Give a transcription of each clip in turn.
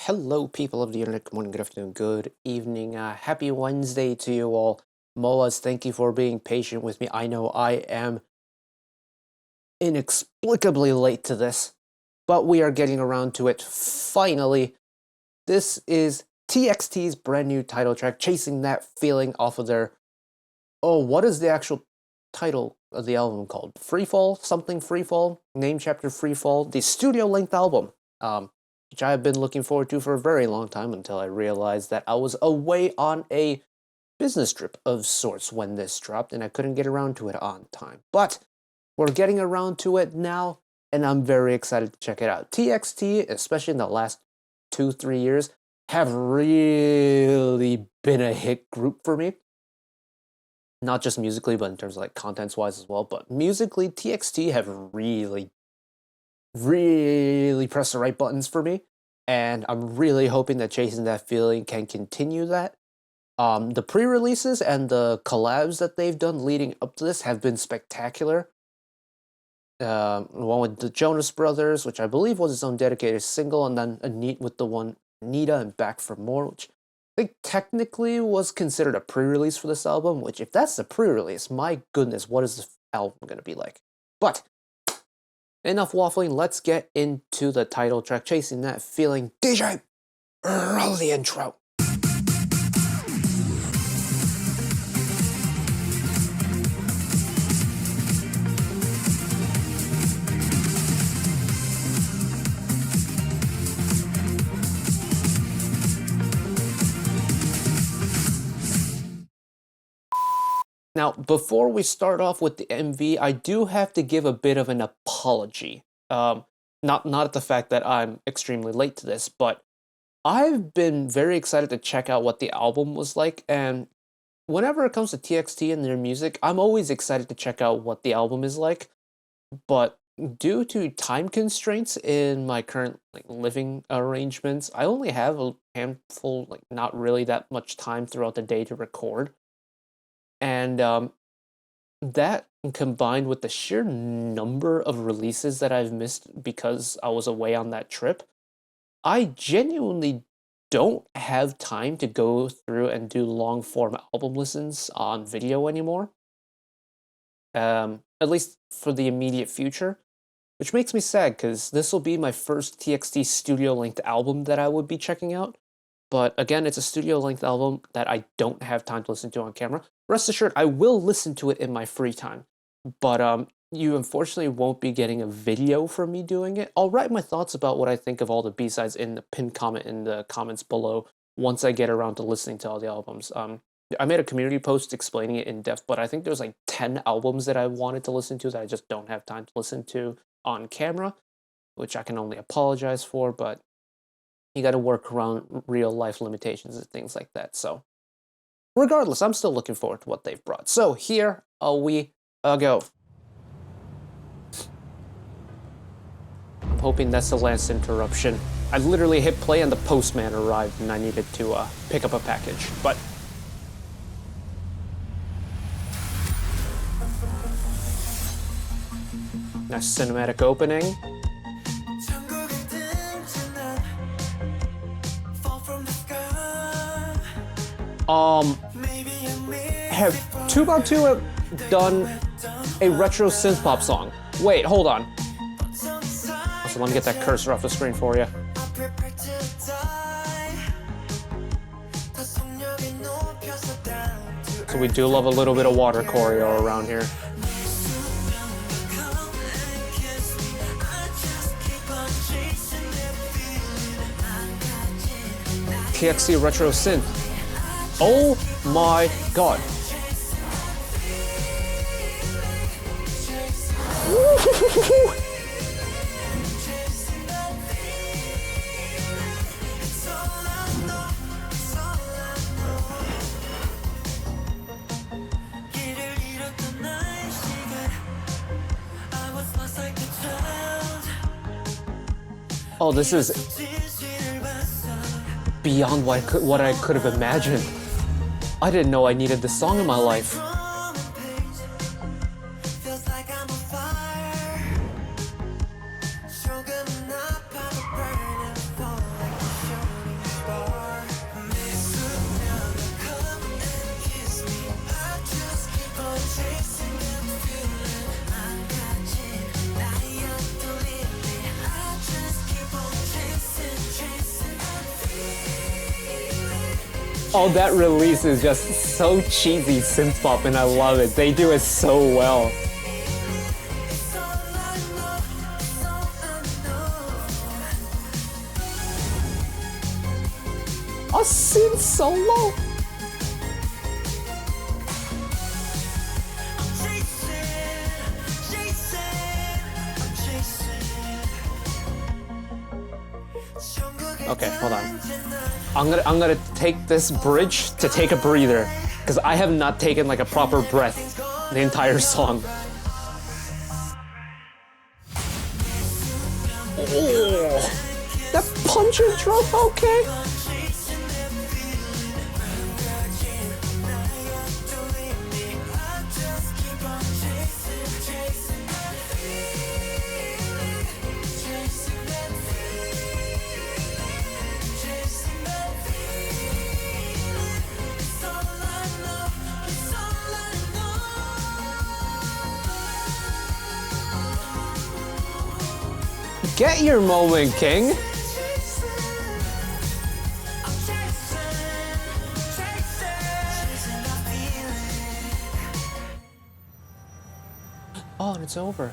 Hello, people of the internet. Good morning, good afternoon, good evening. Happy Wednesday to you all. Moas, thank you for being patient with me. I know I am inexplicably late to this, but we are getting around to it finally. This is TXT's brand new title track, Chasing That Feeling, off of their... Oh, what is the actual title of the album called? Freefall? Something Freefall? Name chapter Freefall? The studio-length album. Which I have been looking forward to for a very long time until I realized that I was away on a business trip of sorts when this dropped and I couldn't get around to it on time. But we're getting around to it now and I'm very excited to check it out. TXT, especially in the last 2-3 years, have really been a hit group for me. Not just musically, but in terms of like contents-wise as well. But musically, TXT have really press the right buttons for me, and I'm really hoping that Chasing That Feeling can continue that. The pre-releases and the collabs that they've done leading up to this have been spectacular. One with the Jonas Brothers, which I believe was its own dedicated single, and then with the one Nita and Back for More, which I think technically was considered a pre-release for this album, which if that's the pre-release, my goodness, what is this album going to be like? But enough waffling, let's get into the title track, Chasing That Feeling. DJ, roll the intro. Now, before we start off with the MV, I do have to give a bit of an apology. Not at the fact that I'm extremely late to this, but I've been very excited to check out what the album was like, and whenever it comes to TXT and their music, I'm always excited to check out what the album is like, but due to time constraints in my current living arrangements, I only have a handful, not really that much time throughout the day to record. And that combined with the sheer number of releases that I've missed because I was away on that trip, I genuinely don't have time to go through and do long-form album listens on video anymore. At least for the immediate future, which makes me sad because this will be my first TXT studio-length album that I would be checking out. But again, it's a studio-length album that I don't have time to listen to on camera. Rest assured, I will listen to it in my free time. But you unfortunately won't be getting a video from me doing it. I'll write my thoughts about what I think of all the B-sides in the pinned comment in the comments below once I get around to listening to all the albums. I made a community post explaining it in depth, but I think there's like 10 albums that I wanted to listen to that I just don't have time to listen to on camera, which I can only apologize for, but you got to work around real life limitations and things like that. So regardless, I'm still looking forward to what they've brought. So here we go. I'm hoping that's the last interruption. I literally hit play and the postman arrived and I needed to pick up a package. But nice cinematic opening. Have 2x2 done a retro synth pop song? Wait, hold on. So let me get that cursor off the screen for you. So we do love a little bit of water choreo around here. TXT retro synth. Oh my god. Oh, this is beyond what I could have imagined. I didn't know I needed this song in my life. Oh, that release is just so cheesy synth pop, and I love it. They do it so well. A synth solo. Okay, hold on. I'm gonna take this bridge to take a breather, because I have not taken like a proper breath the entire song. Oh, that punch and drop, okay. Get your moment, King. Oh, and it's over.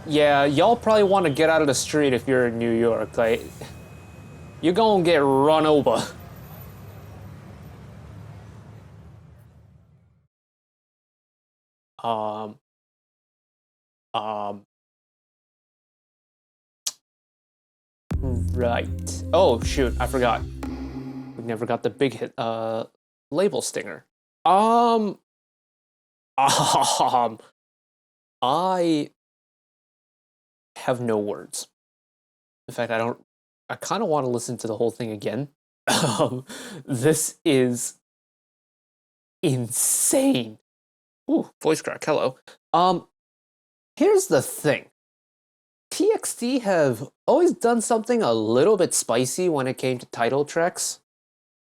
Yeah, y'all probably want to get out of the street if you're in New York. Like, you're gonna get run over. Right. Oh, shoot, I forgot. We never got the big hit, label stinger. I have no words. In fact, I kind of want to listen to the whole thing again. This is insane. Ooh, voice crack, hello. Here's the thing. TXT have always done something a little bit spicy when it came to title tracks.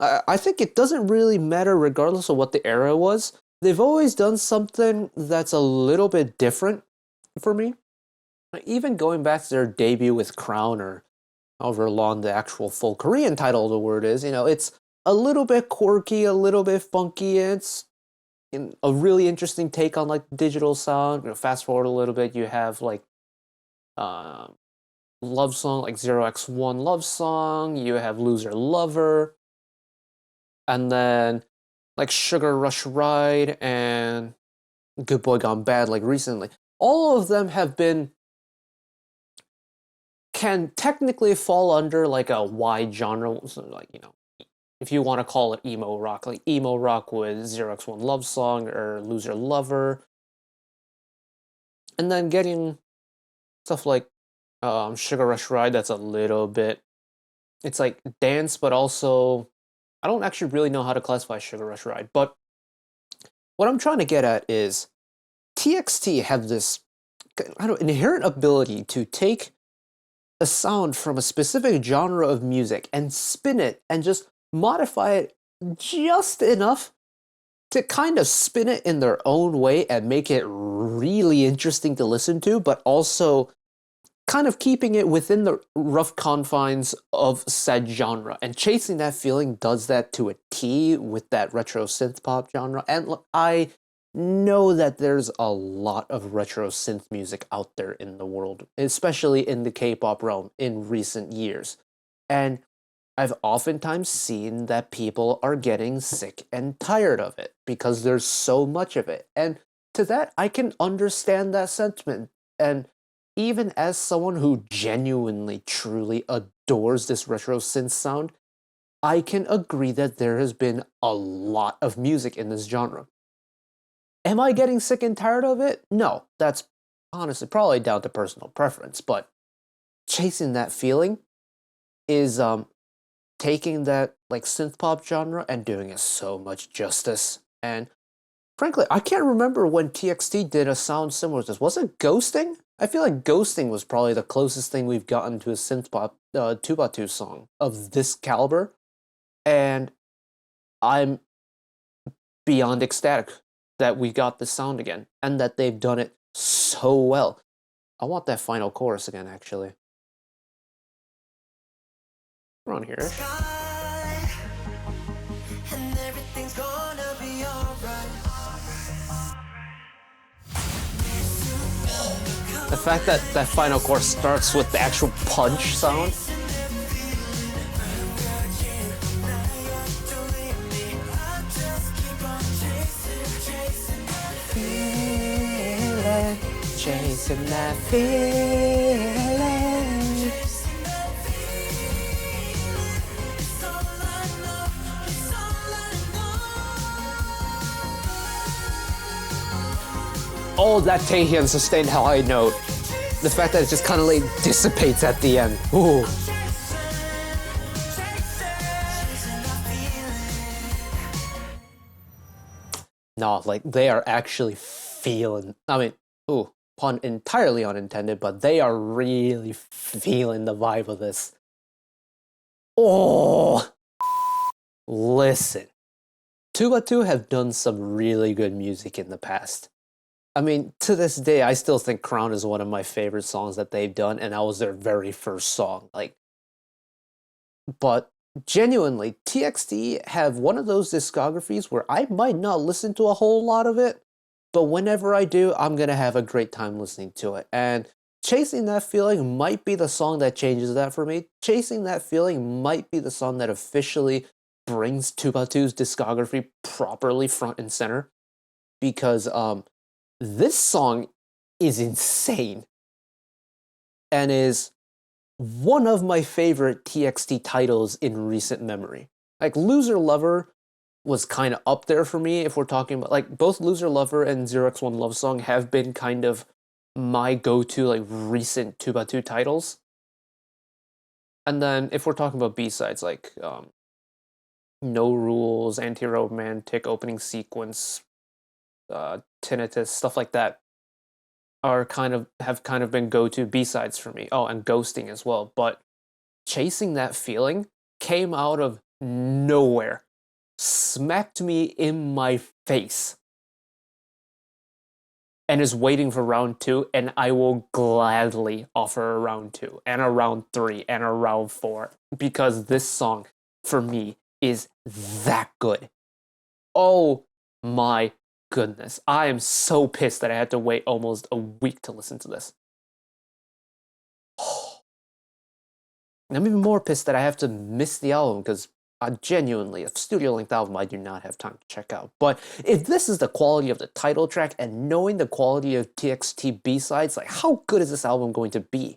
I think it doesn't really matter regardless of what the era was. They've always done something that's a little bit different for me. Even going back to their debut with Crown, or however long the actual full Korean title of the word is, it's a little bit quirky, a little bit funky, and it's a really interesting take on like digital sound. Fast forward a little bit, you have like love song like 0x1 love song, you have Loser Lover, and then like Sugar Rush Ride and Good Boy Gone Bad like recently. All of them can technically fall under like a wide genre, so like, if you want to call it emo rock, like emo rock with 0x1 love song or Loser Lover. And then getting stuff like Sugar Rush Ride, that's a little bit, it's like dance, but also, I don't actually really know how to classify Sugar Rush Ride, but what I'm trying to get at is TXT have this inherent ability to take a sound from a specific genre of music and spin it and just modify it just enough to kind of spin it in their own way and make it really interesting to listen to, but also kind of keeping it within the rough confines of said genre. And Chasing That Feeling does that to a T with that retro synth pop genre. And I know that there's a lot of retro synth music out there in the world, especially in the K-pop realm in recent years. And I've oftentimes seen that people are getting sick and tired of it because there's so much of it. And to that, I can understand that sentiment. And even as someone who genuinely, truly adores this retro synth sound, I can agree that there has been a lot of music in this genre. Am I getting sick and tired of it? No, that's honestly probably down to personal preference, but Chasing That Feeling is taking that like synth pop genre and doing it so much justice. And frankly, I can't remember when TXT did a sound similar to this. Was it Ghosting? I feel like Ghosting was probably the closest thing we've gotten to a synth pop 2x2 song of this caliber. And I'm beyond ecstatic that we got this sound again and that they've done it so well. I want that final chorus again, actually. We're on here. The fact that that final chorus starts with the actual punch sound. Chasing that feeling. Oh, that Taehyun sustained high note. The fact that it just kind of like dissipates at the end. Ooh. No, like they are actually feeling. I mean, ooh, pun entirely unintended, but they are really feeling the vibe of this. Oh, listen. 2x2 have done some really good music in the past. I mean, to this day, I still think Crown is one of my favorite songs that they've done, and that was their very first song. Like, but genuinely, TXT have one of those discographies where I might not listen to a whole lot of it, but whenever I do, I'm gonna have a great time listening to it. And Chasing That Feeling might be the song that changes that for me. Chasing That Feeling might be the song that officially brings 2x2's discography properly front and center, because this song is insane and is one of my favorite TXT titles in recent memory. Like, Loser Lover was kind of up there for me if we're talking about, like, both Loser Lover and 0x1 Love Song have been kind of my go-to, like, recent 2x2 titles. And then if we're talking about B-sides, like No Rules, Anti-Romantic, Opening Sequence, Tinnitus, stuff like that, have kind of been go-to B-sides for me. Oh, and Ghosting as well. But Chasing That Feeling came out of nowhere, smacked me in my face, and is waiting for round 2, and I will gladly offer a round 2, and a round 3, and a round 4, because this song, for me, is that good. Oh my goodness. I am so pissed that I had to wait almost a week to listen to this. And I'm even more pissed that I have to miss the album, because genuinely, a studio-length album I do not have time to check out. But if this is the quality of the title track, and knowing the quality of TXT B-sides, like, how good is this album going to be?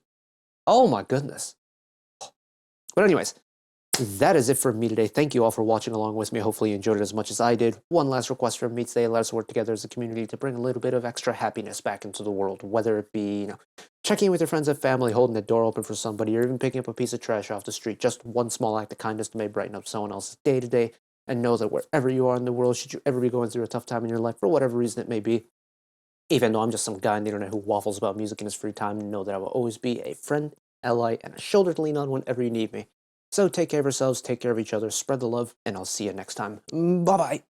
Oh my goodness. But anyways, that is it for me today. Thank you all for watching along with me. Hopefully you enjoyed it as much as I did. One last request from me today: let us work together as a community to bring a little bit of extra happiness back into the world, whether it be, checking in with your friends and family, holding the door open for somebody, or even picking up a piece of trash off the street. Just one small act of kindness may brighten up someone else's day to day. And know that wherever you are in the world, should you ever be going through a tough time in your life, for whatever reason it may be, even though I'm just some guy on the internet who waffles about music in his free time, know that I will always be a friend, ally, and a shoulder to lean on whenever you need me. So take care of yourselves, take care of each other, spread the love, and I'll see you next time. Bye-bye.